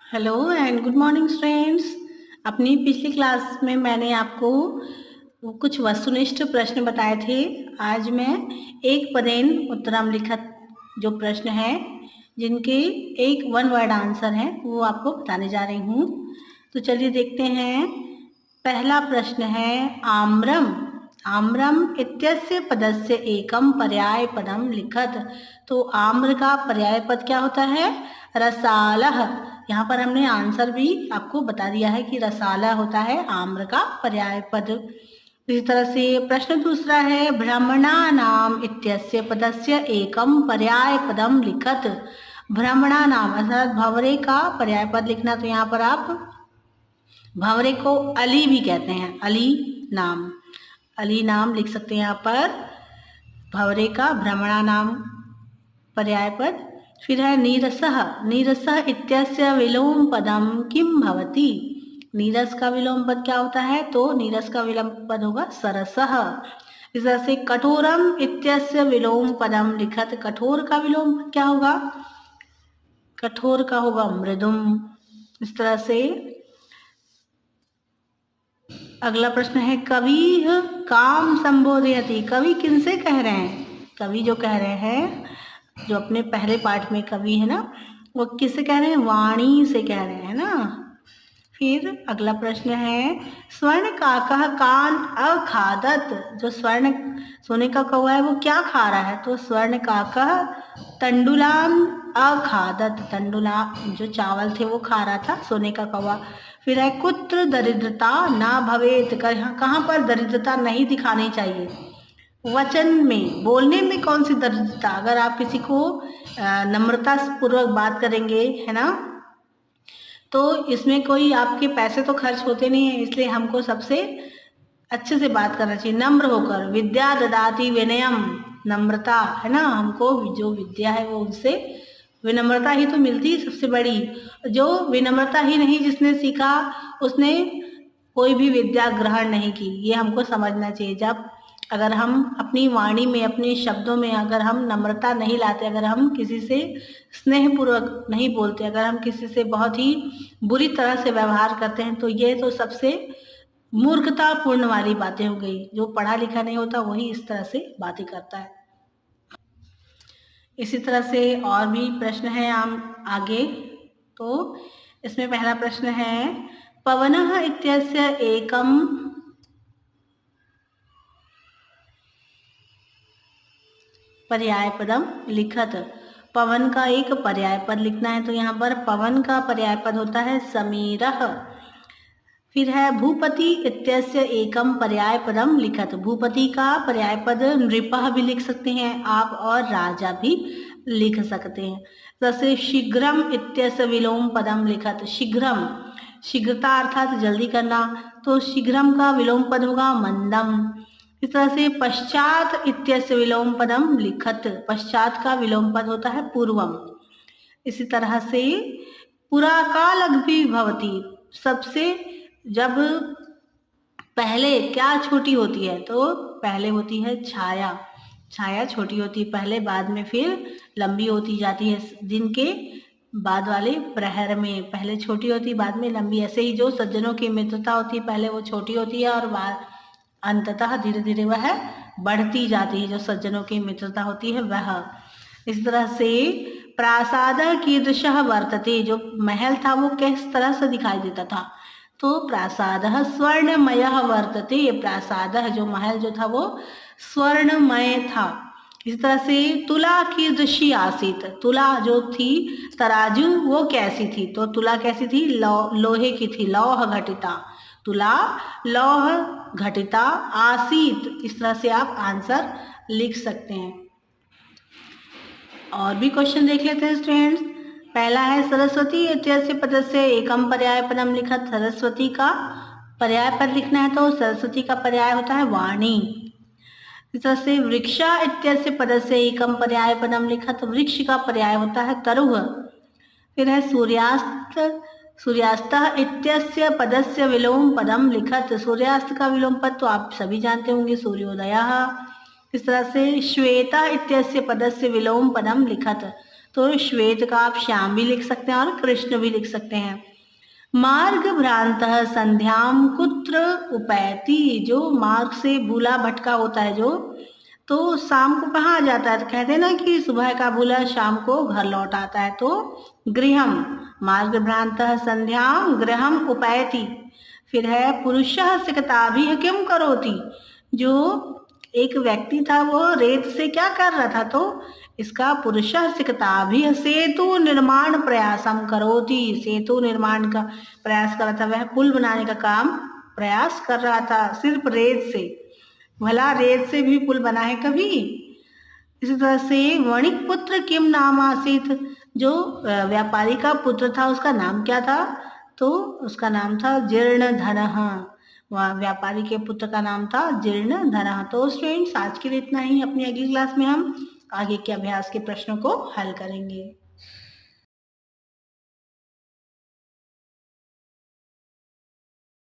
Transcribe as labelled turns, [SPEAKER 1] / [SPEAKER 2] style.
[SPEAKER 1] Hello and good morning students. अपनी पिछली class में मैंने आपको कुछ वस्तुनिष्ठ प्रश्न बताए थे। आज मैं एक पदेन उत्तरम लिखत जो प्रश्न है जिनके एक वन वर्ड आंसर है वो आपको बताने जा रही हूँ। तो चलिए देखते हैं। पहला प्रश्न है आम्रम। आम्रम इत्यस्य पदस्य एकम पर्याय पदम लिखत। तो आम्र का पर्याय पद क्या होता है? रसालह। यहाँ पर हमने आंसर भी आपको बता दिया है कि रसाला होता है आम्र का पर्याय पद। इसी तरह से प्रश्न दूसरा है भ्रमणा नाम इत्यस्य पदस्य एकम पर्याय पदम लिखत। भ्रमणा नाम अर्थात भंवरे का पर्याय पद लिखना। तो यहाँ पर आप भंवरे को अली भी कहते हैं, अली नाम लिख सकते हैं यहाँ पर भंवरे का भ्रमणा नाम पर्याय पद। फिर है नीरसः। नीरसः इत्यस्य विलोम पदम किम भवति। नीरस का विलोम पद क्या होता है? तो नीरस का विलोम पद होगा सरसः। इस तरह से कठोरम इत्यस्य विलोम पदम लिखत। कठोर का विलोम क्या होगा? कठोर का होगा मृदुम। इस तरह से अगला प्रश्न है कवि काम संबोधयति। कवि किनसे कह रहे हैं? कवि जो कह रहे हैं, जो अपने पहले पाठ में कवि है ना, वो किससे कह रहे हैं? वाणी से कह रहे हैं ना। फिर अगला प्रश्न है स्वर्ण काकः कान अखादत। जो स्वर्ण सोने का कौवा है वो क्या खा रहा है? तो स्वर्ण काकः तंडुलान अखादत। तंडुला जो चावल थे वो खा रहा था सोने का कौवा। फिर है कुत्र दरिद्रता ना भवेत। कहाँ पर दरिद्रता नहीं दिखानी चाहिए? वचन में, बोलने में कौन सी दरिद्रता? अगर आप किसी को नम्रता पूर्वक बात करेंगे, है ना, तो इसमें कोई आपके पैसे तो खर्च होते नहीं है, इसलिए हमको सबसे अच्छे से बात करना चाहिए, नम्र होकर। विद्या ददाति विनयम। नम्रता है ना, हमको जो विद्या है वो उनसे विनम्रता ही तो मिलती है सबसे बड़ी। जो विनम्रता ही नहीं जिसने सीखा उसने कोई भी विद्या ग्रहण नहीं की, ये हमको समझना चाहिए। जब अगर हम अपनी वाणी में, अपने शब्दों में अगर हम नम्रता नहीं लाते, अगर हम किसी से स्नेहपूर्वक नहीं बोलते, अगर हम किसी से बहुत ही बुरी तरह से व्यवहार करते हैं, तो ये तो सबसे मूर्खतापूर्ण वाली बातें हो गई। जो पढ़ा लिखा नहीं होता वही इस तरह से बातें करता है। इसी तरह से और भी प्रश्न है आगे। तो इसमें पहला प्रश्न है पवनः इत्यस्य एकम पर्याय पदम लिखत। पवन का एक पर्याय पद लिखना है। तो यहाँ पर पवन का पर्याय पद होता है समीरः। फिर है भूपति इत्यस्य एकम पर्याय पदम लिखत। भूपति का पर्याय पद नृपः भी लिख सकते हैं आप और राजा भी लिख सकते हैं। जैसे शीघ्रम इत्यस्य विलोम पदम लिखत। शीघ्रम, शीघ्रता अर्थात जल्दी करना, तो शीघ्रम का विलोम पद होगा मंदम। इस तरह से पश्चात इत्यस्य विलोम पदम लिखत। पश्चात का विलोम पद होता है पूर्वम। इसी तरह से पुराकालग्भि भवति। सबसे जब पहले क्या छोटी होती है? तो पहले होती है छाया। छाया छोटी होती है पहले, बाद में फिर लंबी होती जाती है। दिन के बाद वाले प्रहर में पहले छोटी होती, बाद में लंबी। ऐसे ही जो सज्जनों की मित्रता होती है, पहले वो छोटी होती है और अंततः धीरे धीरे वह बढ़ती जाती है। जो सज्जनों की मित्रता होती है वह। इस तरह से प्रासाद कीदृशः वर्तते। जो महल था वो किस तरह से दिखाई देता था? तो प्रासादः स्वर्णमयः वर्तते। प्रासाद जो महल जो था वो स्वर्णमय था। इस तरह से तुला कीदृशी आसीत। तुला जो थी, तराजू, वो कैसी थी? तो तुला कैसी थी? लोहे की थी, लौह घटिता। तुला लौह घटिता आसीत। इस तरह से आप आंसर लिख सकते हैं। और भी क्वेश्चन देख लेते हैं स्टूडेंट्स। पहला है सरस्वती इत्यस्य पदस्य एकम पर्याय पदम लिखत। सरस्वती का पर्याय पद लिखना है, तो सरस्वती का पर्याय होता है वाणी। इस तरह से वृक्षा इत्यस्य पदस्य एकम पर्याय पदम लिखत। वृक्ष का पर्याय होता है तरुः। फिर है सूर्यास्त। सूर्यास्तः इत्यस्य पदस्य विलोम पदम लिखत। सूर्यास्त का विलोम पद तो आप सभी जानते होंगे, सूर्योदयः। इस तरह से श्वेता इत्यस्य पदस्य विलोम पदम लिखत। तो श्वेत का आप श्याम भी लिख सकते हैं और कृष्ण भी लिख सकते हैं। मार्ग भ्रांतः संध्याम कुत्र उपैति, जो मार्ग से भूला भटका होता है जो, तो शाम को कहाँ आ जाता है? तो कहते हैं ना कि सुबह का भूला शाम को घर लौट आता है। तो गृहम, मार्ग भ्रांतः संध्याम गृहम उपैति। फिर है पुरुषः सिकताभिः किम करोति, जो एक व्यक्ति था वो रेत से क्या कर रहा था? तो इसका पुरुषः सिकताभिः सेतु निर्माण प्रयासम करोति, सेतु निर्माण का प्रयास कर रहा था, वह पुल बनाने का काम प्रयास कर रहा था सिर्फ रेत से। भला रेत से भी पुल बना है कभी? इसी तरह से वणिक पुत्र किम नाम आसीत, जो व्यापारी का पुत्र था उसका नाम क्या था? तो उसका नाम था जीर्ण धनः, व्यापारी के पुत्र का नाम था जीर्ण धनः। तो स्टूडेंट्स आज के लिए इतना ही, अपनी अगली क्लास में हम आगे के अभ्यास के प्रश्नों को हल करेंगे।